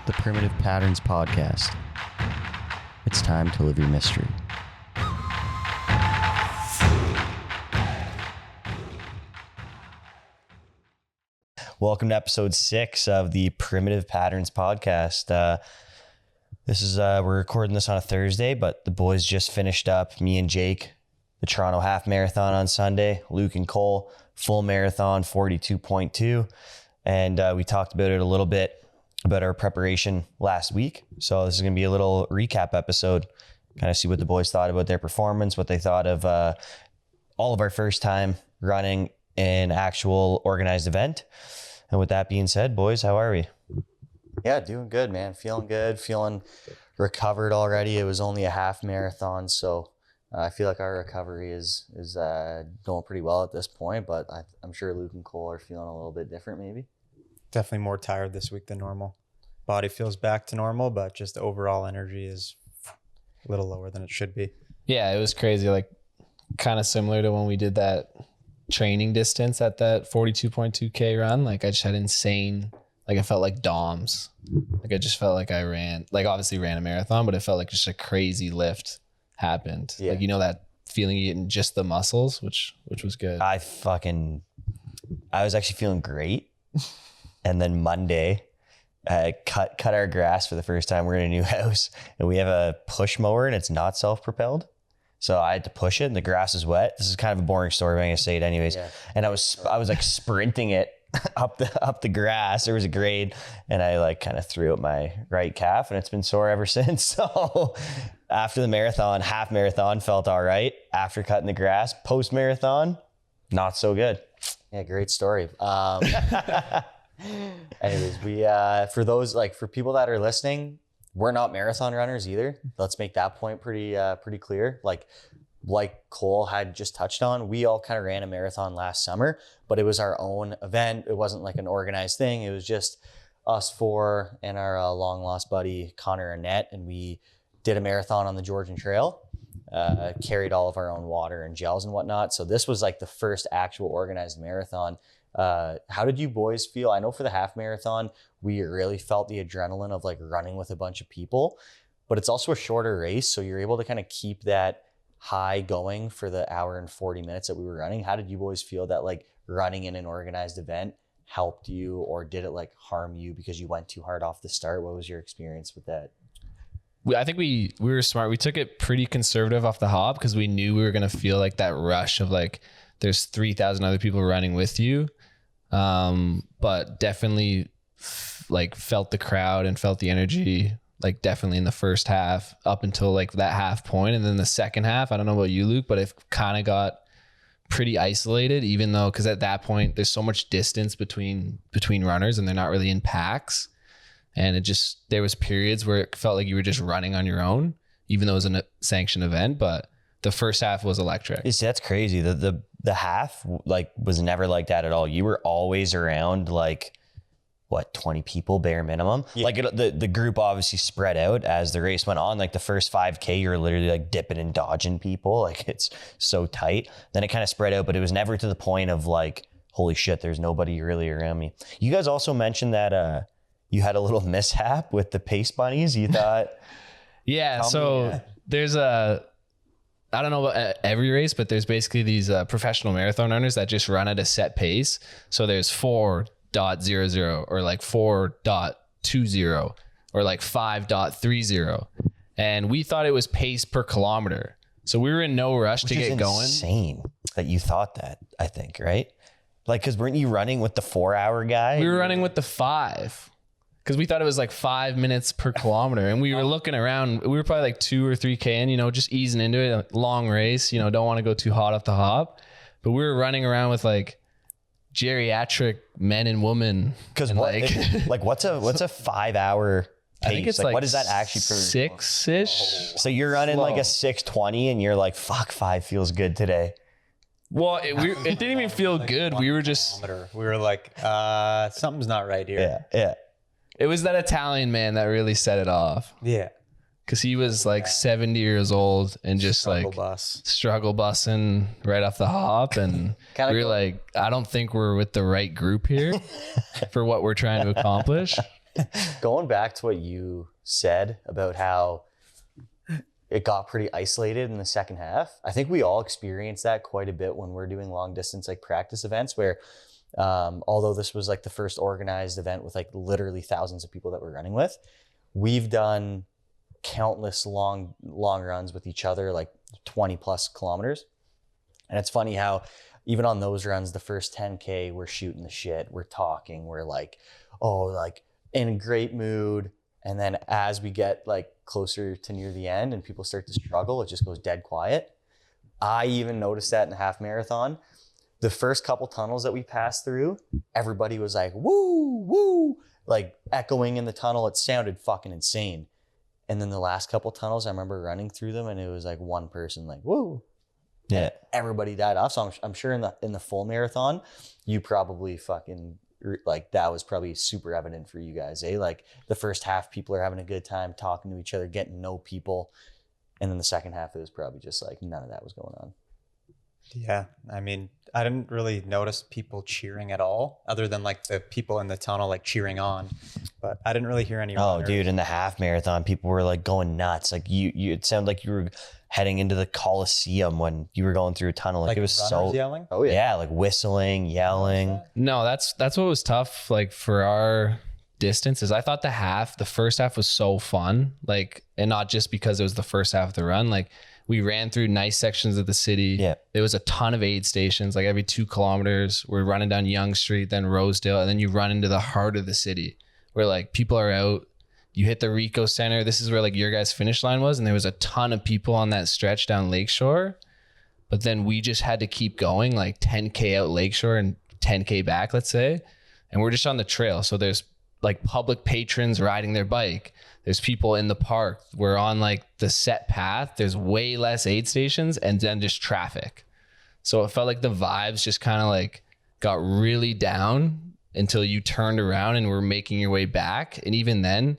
the Primitive Patterns Podcast. It's time to live your mystery. Welcome to episode 6 of the Primitive Patterns Podcast. We're recording this on a Thursday, but the boys just finished up, me and Jake, the Toronto half marathon on Sunday, Luke and Cole, full marathon 42.2. And we talked about it a little bit, about our preparation last week. So this is going to be a little recap episode, kind of see what the boys thought about their performance, what they thought of all of our first time running an actual organized event. And with that being said, boys, how are we? Yeah, doing good, man. Feeling good, feeling recovered already. It was only a half marathon, so I feel like our recovery is going pretty well at this point, but I'm sure Luke and Cole are feeling a little bit different maybe. Definitely more tired this week than normal. Body feels back to normal, but just the overall energy is a little lower than it should be. Yeah, it was crazy. Like kind of similar to when we did that training distance at that 42.2K run. Like I just had insane, like I felt like DOMs. Like I just felt like I ran, like obviously ran a marathon, but it felt like just a crazy lift happened. Yeah. Like, you know, that feeling you get in just the muscles, which was good. I was actually feeling great. And then Monday, cut our grass for the first time. We're in a new house and we have a push mower and it's not self-propelled. So I had to push it and the grass is wet. This is kind of a boring story, but I'm gonna say it anyways. Yeah. And I was like sprinting it up the grass. There was a grade and I like kind of threw out my right calf and it's been sore ever since. So after the marathon, half marathon felt all right. After cutting the grass, post marathon, not so good. Yeah, great story. Anyways, we for people that are listening, we're not marathon runners either. Let's make that point pretty clear. Like Cole had just touched on, we all kind of ran a marathon last summer, but it was our own event. It wasn't like an organized thing. It was just us four and our long lost buddy Connor Annette, and we did a marathon on the Georgian Trail. Carried all of our own water and gels and whatnot. So this was like the first actual organized marathon. How did you boys feel? I know for the half marathon, we really felt the adrenaline of like running with a bunch of people, but it's also a shorter race. So you're able to kind of keep that high going for the hour and 40 minutes that we were running. How did you boys feel that like running in an organized event helped you, or did it like harm you because you went too hard off the start? What was your experience with that? I think we were smart. We took it pretty conservative off the hop because we knew we were going to feel like that rush of like, there's 3,000 other people running with you. But definitely like felt the crowd and felt the energy, like definitely in the first half up until like that half point. And then the second half, I don't know about you, Luke, but it kind of got pretty isolated, even though, cause at that point there's so much distance between runners and they're not really in packs. And there was periods where it felt like you were just running on your own, even though it was a sanctioned event, but the first half was electric. See, that's crazy. The half like was never like that at all. You were always around like 20 people bare minimum. Yeah. Like the group obviously spread out as the race went on. Like the first 5K, you're literally like dipping and dodging people. Like it's so tight. Then it kind of spread out, but it was never to the point of like, holy shit, there's nobody really around me. You guys also mentioned that you had a little mishap with the pace bunnies. You thought, yeah. So there's I don't know about every race, but there's basically these professional marathon runners that just run at a set pace. So there's 4.00 or like 4.20 or like 5.30. And we thought it was pace per kilometer. So we were in no rush to get going. Insane that you thought that, I think, right? Like, cause weren't you running with the 4 hour guy? We were running with the 5. Because we thought it was like 5 minutes per kilometer. And we were looking around. We were probably like 2 or 3K in, just easing into it. Long race, don't want to go too hot off the hop. But we were running around with like geriatric men and women. Because what's a 5 hour pace? I think it's like what is that actually for? 6-ish. So you're running like a 6:20 and you're like, fuck, 5 feels good today. Well, it didn't even feel good. We were like, something's not right here. Yeah. It was that Italian man that really set it off. Yeah. Cause he was like 70 years old and just struggle bussing right off the hop. And we were like, I don't think we're with the right group here for what we're trying to accomplish. Going back to what you said about how it got pretty isolated in the second half, I think we all experience that quite a bit when we're doing long distance like practice events where although this was like the first organized event with like literally thousands of people that we're running with, we've done countless long runs with each other, like 20 plus kilometers. And it's funny how even on those runs, the first 10K, we're shooting the shit, we're talking, we're like, oh, like in a great mood. And then as we get like closer to near the end and people start to struggle, it just goes dead quiet. I even noticed that in the half marathon. The first couple tunnels that we passed through, everybody was like, woo, woo, like echoing in the tunnel. It sounded fucking insane. And then the last couple tunnels, I remember running through them and it was like one person like, woo. Yeah. Everybody died off. So I'm sure in the full marathon, you probably fucking like that was probably super evident for you guys, eh? Like the first half, people are having a good time talking to each other, getting to know people. And then the second half, it was probably just like none of that was going on. Yeah. I mean, I didn't really notice people cheering at all other than like the people in the tunnel like cheering on, but I didn't really hear any runners. Dude, in the half marathon, people were like going nuts. Like you it sounded like you were heading into the Coliseum when you were going through a tunnel. Like it was so yelling. Oh yeah. like whistling, yelling. No, that's what was tough. Like for our distances, I thought the first half was so fun. Like, and not just because it was the first half of the run. Like we ran through nice sections of the city. Yeah. There was a ton of aid stations, like every 2 kilometers. We're running down Yonge Street, then Rosedale, and then you run into the heart of the city where like people are out. You hit the Rico Center. This is where like your guys' finish line was. And there was a ton of people on that stretch down Lakeshore. But then we just had to keep going like 10K out Lakeshore and 10K back, let's say. And we're just on the trail. So there's like public patrons riding their bike. There's people in the park. We're on like the set path. There's way less aid stations and then just traffic. So it felt like the vibes just kind of like got really down until you turned around and were making your way back. And even then,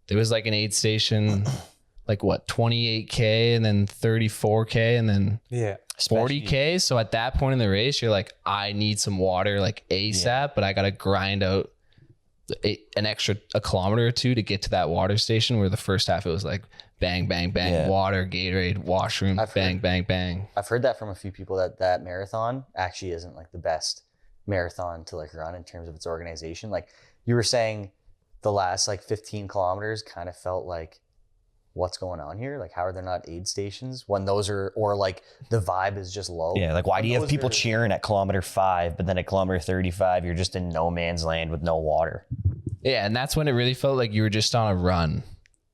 there was like an aid station, like what, 28K and then 34K and then 40K. So at that point in the race, you're like, I need some water like ASAP, but I got to grind out an extra a kilometer or two to get to that water station where the first half it was like bang, bang, bang, water, Gatorade, washroom, bang, bang. I've heard that from a few people that marathon actually isn't like the best marathon to like run in terms of its organization. Like you were saying, the last like 15 kilometers kind of felt like, what's going on here? Like, how are there not aid stations when those are, or like the vibe is just low? Yeah, like why do you have people cheering at kilometer 5, but then at kilometer 35, you're just in no man's land with no water? Yeah, and that's when it really felt like you were just on a run,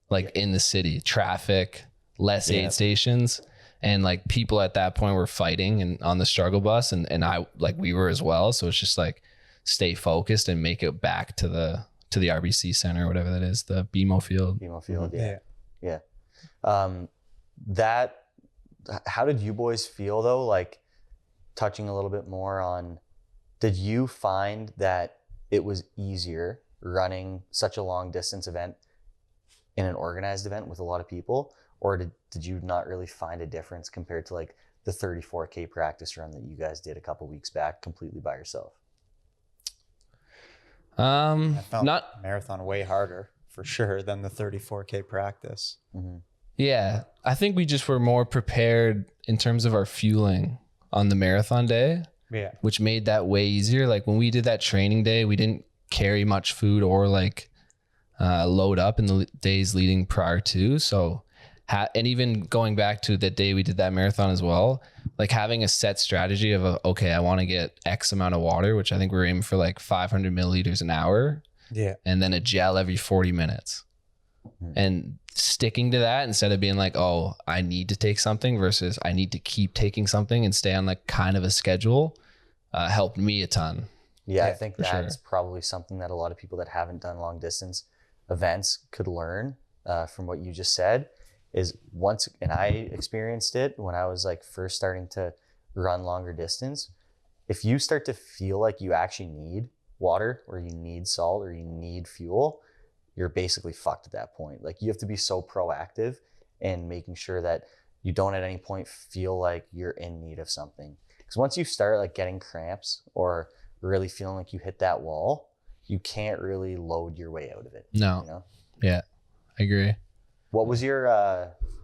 like in the city, traffic, less aid stations. And like people at that point were fighting and on the struggle bus and I like we were as well. So it's just like stay focused and make it back to the RBC Center or whatever that is, the BMO Field. BMO Field, yeah. That, how did you boys feel though? Like touching a little bit more on, did you find that it was easier running such a long distance event in an organized event with a lot of people? Or did you not really find a difference compared to like the 34K practice run that you guys did a couple weeks back completely by yourself? I found marathon way harder for sure than the 34K practice. Mm-hmm. Yeah, I think we just were more prepared in terms of our fueling on the marathon day, which made that way easier. Like when we did that training day, we didn't carry much food or like load up in the days leading prior to. So, and even going back to the day we did that marathon as well, like having a set strategy of okay, I want to get X amount of water, which I think we're aiming for like 500 milliliters an hour. Yeah. And then a gel every 40 minutes. And sticking to that instead of being like, oh, I need to take something versus I need to keep taking something and stay on like kind of a schedule helped me a ton. Yeah, I think that's probably something that a lot of people that haven't done long distance events could learn from what you just said is once, and I experienced it when I was like first starting to run longer distance. If you start to feel like you actually need water or you need salt or you need fuel, you're basically fucked at that point. Like you have to be so proactive in making sure that you don't at any point feel like you're in need of something. Because once you start like getting cramps or really feeling like you hit that wall, you can't really load your way out of it. No. You know? Yeah, I agree. What was your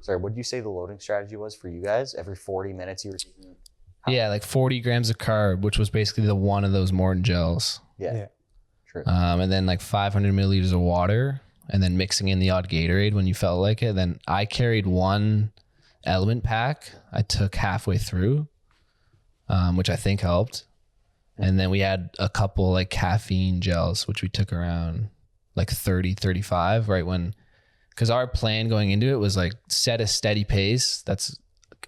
what did you say the loading strategy was for you guys? Every 40 minutes you were taking? Yeah, like 40 grams of carb, which was basically the one of those Morton gels. Yeah. True. And then like 500 milliliters of water, and then mixing in the odd Gatorade when you felt like it. Then I carried one element pack. I took halfway through, which I think helped. And then we had a couple like caffeine gels, which we took around like 30, 35, right when, because our plan going into it was like set a steady pace. That's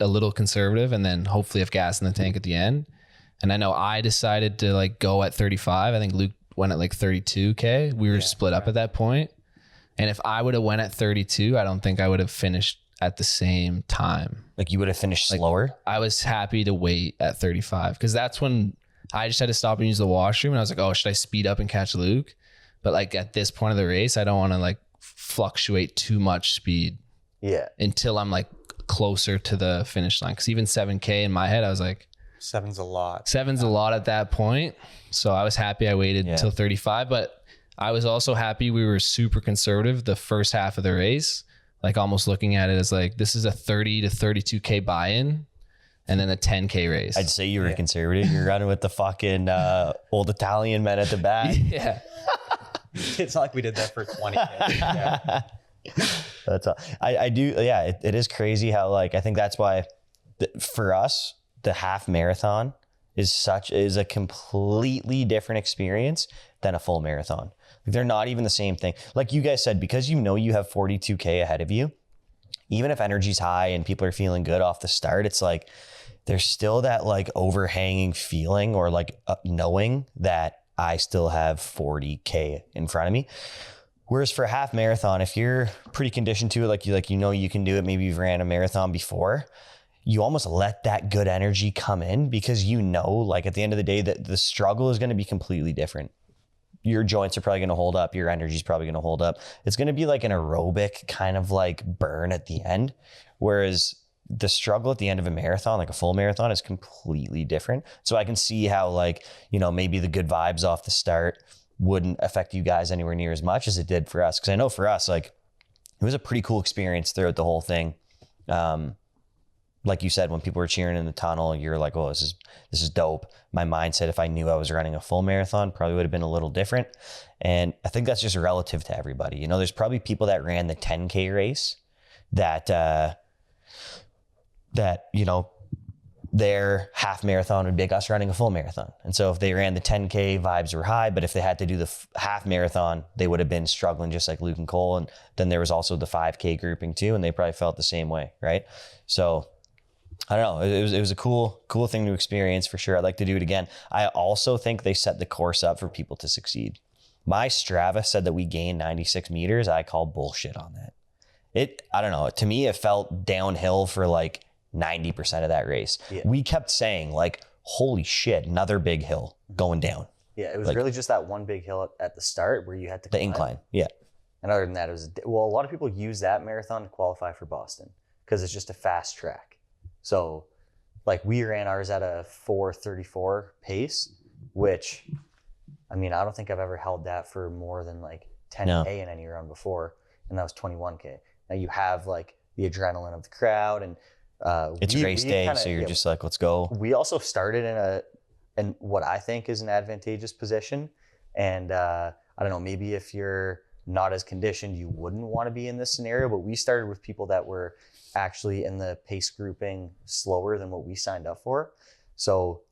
a little conservative, and then hopefully have gas in the tank at the end. And I know I decided to like go at 35. I think Luke went at like 32K. We were split up at that point. And if I would have went at 32, I don't think I would have finished at the same time. Like you would have finished slower? I was happy to wait at 35 because that's when I just had to stop and use the washroom. And I was like, oh, should I speed up and catch Luke? But like at this point of the race, I don't want to like fluctuate too much speed. Yeah. Until I'm like closer to the finish line. Because even 7K in my head, I was like, 7's a lot. 7's a lot at that point. So I was happy I waited until 35. But I was also happy we were super conservative the first half of the race. Like almost looking at it as like, this is a 30 to 32K buy-in and then a 10K race. I'd say you were conservative. You're running with the fucking old Italian men at the back. Yeah. It's not like we did that for 20K. Yeah. That's all. I do. Yeah, it is crazy how like, I think that's why for us, the half marathon is a completely different experience than a full marathon. They're not even the same thing. Like you guys said, because you know you have 42K ahead of you, even if energy's high and people are feeling good off the start, it's like there's still that like overhanging feeling or like knowing that I still have 40K in front of me. Whereas for a half marathon, if you're pretty conditioned to it, like you know you can do it, maybe you've ran a marathon before, you almost let that good energy come in because you know, like at the end of the day, that the struggle is going to be completely different. Your joints are probably going to hold up. Your energy is probably going to hold up. It's going to be like an aerobic kind of like burn at the end. Whereas the struggle at the end of a marathon, like a full marathon, is completely different. So I can see how like, you know, maybe the good vibes off the start wouldn't affect you guys anywhere near as much as it did for us. Cause I know for us, like it was a pretty cool experience throughout the whole thing. Like you said, when people were cheering in the tunnel, you're like, oh, this is dope. My mindset, if I knew I was running a full marathon, probably would have been a little different. And I think that's just relative to everybody. You know, there's probably people that ran the 10K race that, you know, their half marathon would be like us running a full marathon. And so if they ran the 10K, vibes were high, but if they had to do the half marathon, they would have been struggling just like Luke and Cole. And then there was also the 5K grouping too, and they probably felt the same way, right? So I don't know. It was a cool thing to experience for sure. I'd like to do it again. I also think they set the course up for people to succeed. My Strava said that we gained 96 meters. I call bullshit on that. I don't know. To me, it felt downhill for like 90% of that race. Yeah. We kept saying like, holy shit, another big hill going down. Yeah, it was like, really just that one big hill at the start where you had to the incline. Yeah. And other than that, a lot of people use that marathon to qualify for Boston because it's just a fast track. So like we ran ours at a 4:34 pace, which I mean, I don't think I've ever held that for more than like 10K in any run before. And that was 21K. Now you have like the adrenaline of the crowd and it's race day. So you're just like, let's go. We also started in what I think is an advantageous position. And I don't know, maybe if you're not as conditioned, you wouldn't want to be in this scenario, but we started with people that were actually in the pace grouping slower than what we signed up for. So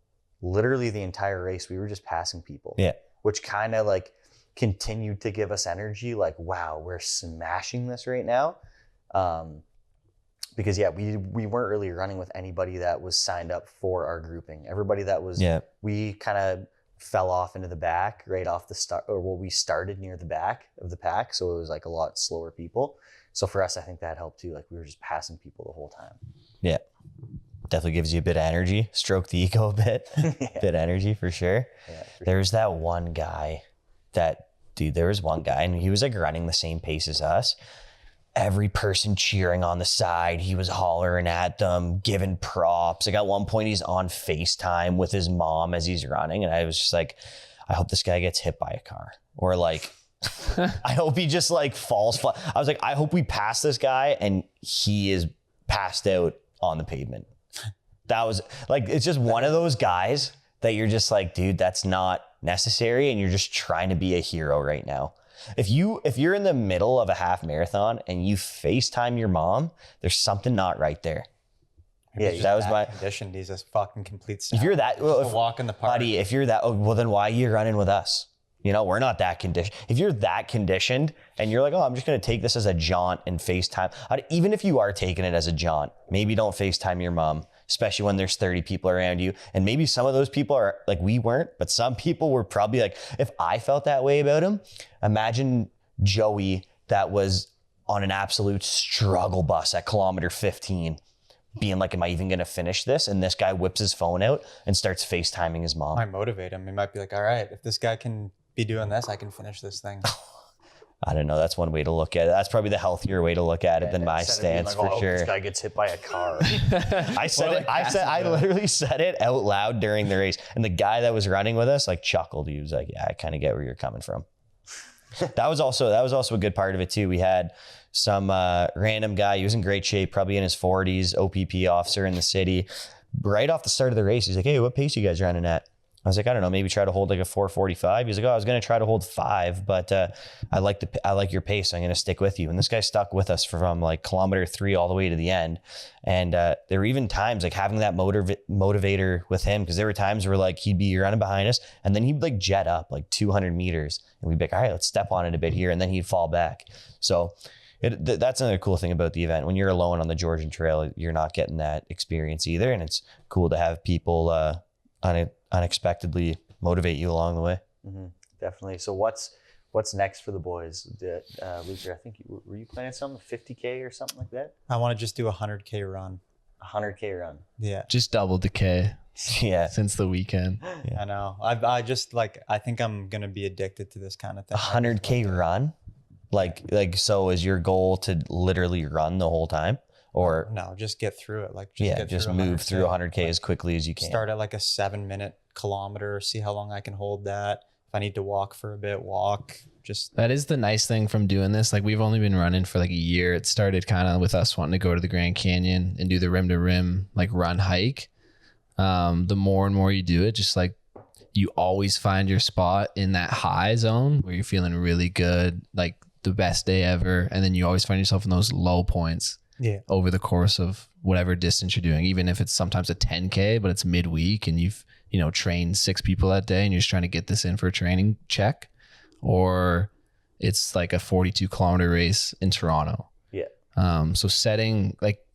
literally the entire race, we were just passing people. Yeah. Which kind of like continued to give us energy. Like, wow, we're smashing this right now. Because we weren't really running with anybody that was signed up for our grouping. Everybody that was, we kind of fell off into the back right off the start, or we started near the back of the pack. So it was like a lot slower people. So for us, I think that helped too. Like we were just passing people the whole time. Yeah. Definitely gives you a bit of energy. Stroke the ego a bit. Bit of energy for sure. Yeah, There's that one guy there was one guy and he was like running the same pace as us. Every person cheering on the side. He was hollering at them, giving props. Like at one point he's on FaceTime with his mom as he's running. And I was just like, I hope this guy gets hit by a car, or like, I hope he just like falls flat. I was like, I hope we pass this guy and he is passed out on the pavement. That was like, it's just one of those guys that you're just like, dude, that's not necessary. And you're just trying to be a hero right now. If you're in the middle of a half marathon and you FaceTime your mom, there's something not right there. Yeah, that was my condition. He's a fucking complete. If you're that, well, walk in the park, buddy, if you're that, well, then why are you running with us? You know, we're not that conditioned. If you're that conditioned and you're like, oh, I'm just going to take this as a jaunt and FaceTime. Even if you are taking it as a jaunt, maybe don't FaceTime your mom, especially when there's 30 people around you. And maybe some of those people are like, we weren't, but some people were probably like, if I felt that way about him, imagine Joey that was on an absolute struggle bus at kilometer 15 being like, am I even going to finish this? And this guy whips his phone out and starts FaceTiming his mom. I motivate him. He might be like, all right, if this guy can be doing this, I can finish this thing. I don't know. That's one way to look at it. That's probably the healthier way to look at it than my stance, like, for sure. This guy gets hit by a car. I literally said it out loud during the race. And the guy that was running with us like chuckled. He was like, yeah, I kind of get where you're coming from. That was also a good part of it too. We had some random guy. He was in great shape, probably in his 40s, OPP officer in the city. Right off the start of the race, he's like, hey, what pace you guys running at? I was like, I don't know, maybe try to hold like a 4:45. He's like, oh, I was going to try to hold 5, but I like your pace. I'm going to stick with you. And this guy stuck with us from like kilometer 3 all the way to the end. And there were even times like having that motivator with him, because there were times where like he'd be running behind us and then he'd like jet up like 200 meters and we'd be like, all right, let's step on it a bit here. And then he'd fall back. So that's another cool thing about the event. When you're alone on the Georgian Trail, you're not getting that experience either. And it's cool to have people unexpectedly motivate you along the way. Mm-hmm. Definitely. So what's next for the boys? Luther, I think were you planning something 50K or something like that? I want to just do a 100K run. 100K run. Yeah. Just doubled the K. Yeah. Since the weekend. Yeah. I know. I just like, I think I'm going to be addicted to this kind of thing. 100K run? Like, so is your goal to literally run the whole time? Or no, just get through it. Like, just move through 100K as quickly as you can. Start at like a 7-minute kilometer, see how long I can hold that. If I need to walk for a bit, walk. Just that is the nice thing from doing this. Like, we've only been running for like a year. It started kind of with us wanting to go to the Grand Canyon and do the rim to rim, like run hike. The more and more you do it, just like you always find your spot in that high zone where you're feeling really good, like the best day ever. And then you always find yourself in those low points. Yeah. Over the course of whatever distance you're doing, even if it's sometimes a 10K, but it's midweek and you've, trained 6 people that day and you're just trying to get this in for a training check, or it's like a 42 kilometer race in Toronto. Yeah. So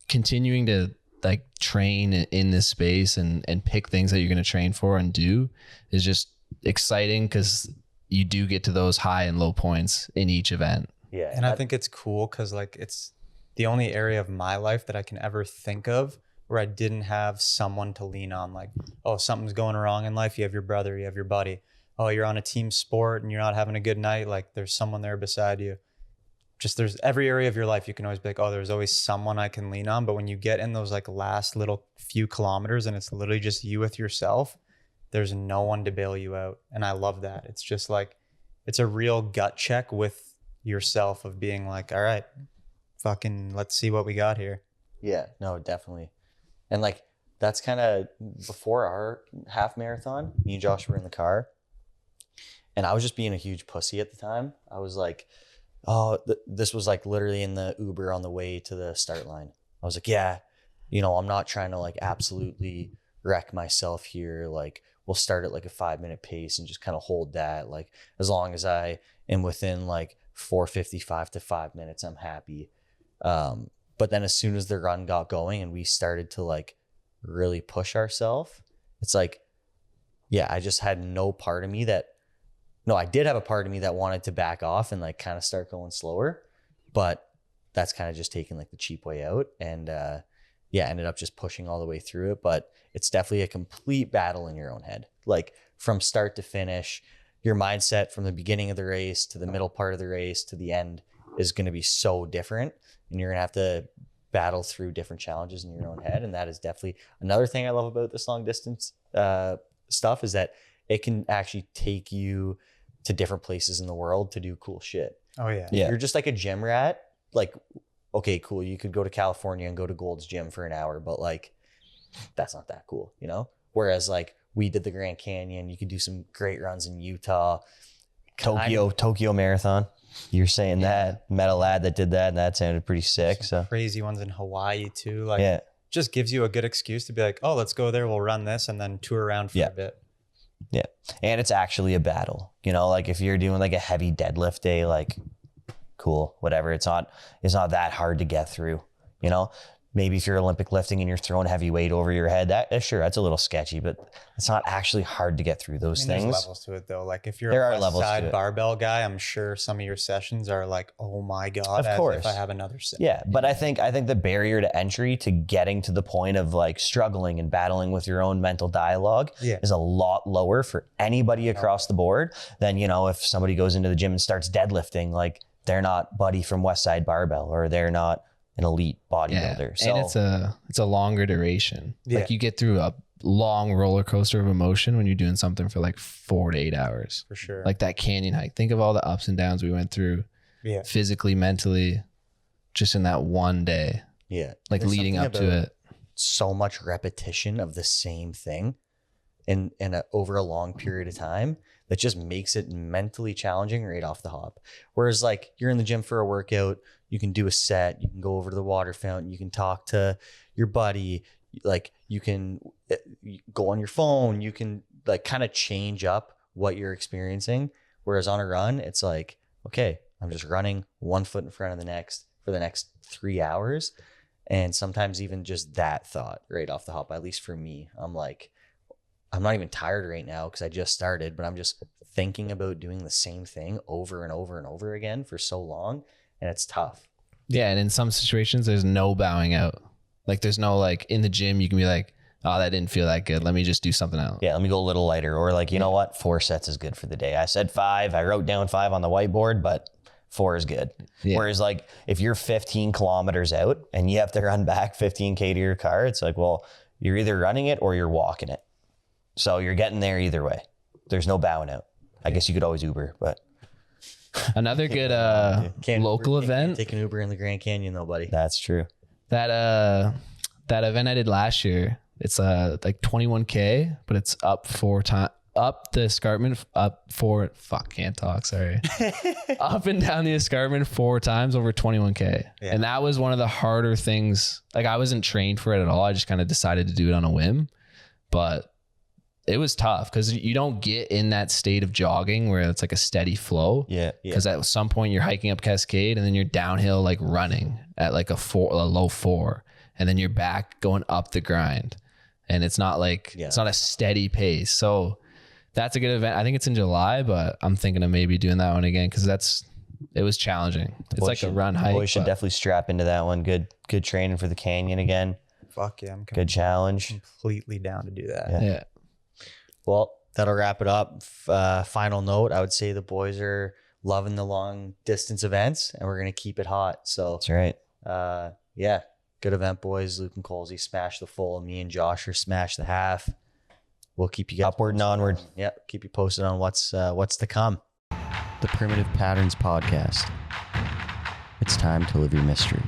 continuing to like train in this space and pick things that you're going to train for and do is just exciting, because you do get to those high and low points in each event. Yeah. And I think it's cool because like it's the only area of my life that I can ever think of where I didn't have someone to lean on. Like, oh, something's going wrong in life. You have your brother, you have your buddy. Oh, you're on a team sport and you're not having a good night. Like, there's someone there beside you. Just there's every area of your life you can always be like, oh, there's always someone I can lean on. But when you get in those like last little few kilometers and it's literally just you with yourself, there's no one to bail you out. And I love that. It's just like, it's a real gut check with yourself of being like, all right, fucking let's see what we got here. Yeah, no, definitely. And like, that's kind of before our half marathon, me and Josh were in the car and I was just being a huge pussy at the time. I was like, oh, this was like literally in the Uber on the way to the start line. I was like, yeah, I'm not trying to like absolutely wreck myself here. Like, we'll start at like a 5-minute pace and just kind of hold that. Like, as long as I am within like 4:55 to 5 minutes, I'm happy. But then as soon as the run got going and we started to like really push ourselves, it's like, yeah, I just had I did have a part of me that wanted to back off and like kind of start going slower, but that's kind of just taking like the cheap way out. And ended up just pushing all the way through it. But it's definitely a complete battle in your own head. Like, from start to finish, your mindset from the beginning of the race to the middle part of the race to the end is going to be so different. And you're going to have to battle through different challenges in your own head. And that is definitely another thing I love about this long distance stuff, is that it can actually take you to different places in the world to do cool shit. Oh yeah. If you're just like a gym rat, like, okay, cool. You could go to California and go to Gold's Gym for an hour, but like, that's not that cool, you know? Whereas like we did the Grand Canyon, you could do some great runs in Utah. Tokyo Marathon. You're saying that. Met a lad that did that, and that sounded pretty sick. So Crazy ones in Hawaii too. Like just gives you a good excuse to be like, oh, let's go there, we'll run this, and then tour around for a bit. Yeah. And it's actually a battle. You know, like if you're doing like a heavy deadlift day, like cool, whatever. It's not that hard to get through, you know? Maybe if you're Olympic lifting and you're throwing heavy weight over your head, that's a little sketchy, but it's not actually hard to get through those things. There's levels to it though. Like if you're there a are levels side to it. barbell guy, I'm sure some of your sessions are like, oh my God, Of course. if I have another set. Yeah. But I think the barrier to entry to getting to the point of like struggling and battling with your own mental dialogue is a lot lower for anybody across the board than, you know, if somebody goes into the gym and starts deadlifting, like they're not Buddy from West Side Barbell, or they're not an elite bodybuilder. So and it's a longer duration. Like you get through a long roller coaster of emotion when you're doing something for like 4 to 8 hours. For sure. Like that canyon hike. Think of all the ups and downs we went through physically, mentally, just in that one day. Yeah. Like There's leading up something to about it. So much repetition of the same thing over a long period of time that just makes it mentally challenging right off the hop. Whereas like you're in the gym for a workout, you can do a set, you can go over to the water fountain, you can talk to your buddy, like you can go on your phone, you can like kind of change up what you're experiencing. Whereas on a run, it's like, okay, I'm just running one foot in front of the next for the next 3 hours. And sometimes even just that thought right off the hop, at least for me, I'm like, I'm not even tired right now because I just started, but I'm just thinking about doing the same thing over and over and over again for so long. And it's tough. Yeah. And in some situations, there's no bowing out. Like there's no like in the gym, you can be like, oh, that didn't feel that good. Let me just do something else. yeah, let me go a little lighter. Or like, you know what? 4 sets is good for the day. I said 5. I wrote down 5 on the whiteboard, but 4 is good. Yeah. Whereas like if you're 15 kilometers out and you have to run back 15K to your car, it's like, well, you're either running it or you're walking it. So you're getting there either way. There's no bowing out. I guess you could always Uber, but another good local event. Can't take an Uber in the Grand Canyon though, buddy. That's true. That event I did last year, it's like 21K, but it's up the escarpment up and down the escarpment 4 times over 21K. Yeah. And that was one of the harder things. Like I wasn't trained for it at all. I just kind of decided to do it on a whim, but it was tough because you don't get in that state of jogging where it's like a steady flow. Yeah. Because at some point you're hiking up Cascade and then you're downhill, like running at like a low 4. And then you're back going up the grind. And it's not like, it's not a steady pace. So that's a good event. I think it's in July, but I'm thinking of maybe doing that one again because it was challenging. It's like a run hike. Boys should definitely strap into that one. Good training for the canyon again. Fuck yeah. Good challenge. Completely down to do that. Yeah. Well, that'll wrap it up. Final note, I would say the boys are loving the long distance events and we're going to keep it hot. So that's right. Yeah. Good event, boys. Luke and Colesy smash the full. Me and Josh are smash the half. We'll keep you guys upward and onward. Keep you posted on what's to come. The Primitive Patterns Podcast. It's time to live your mystery.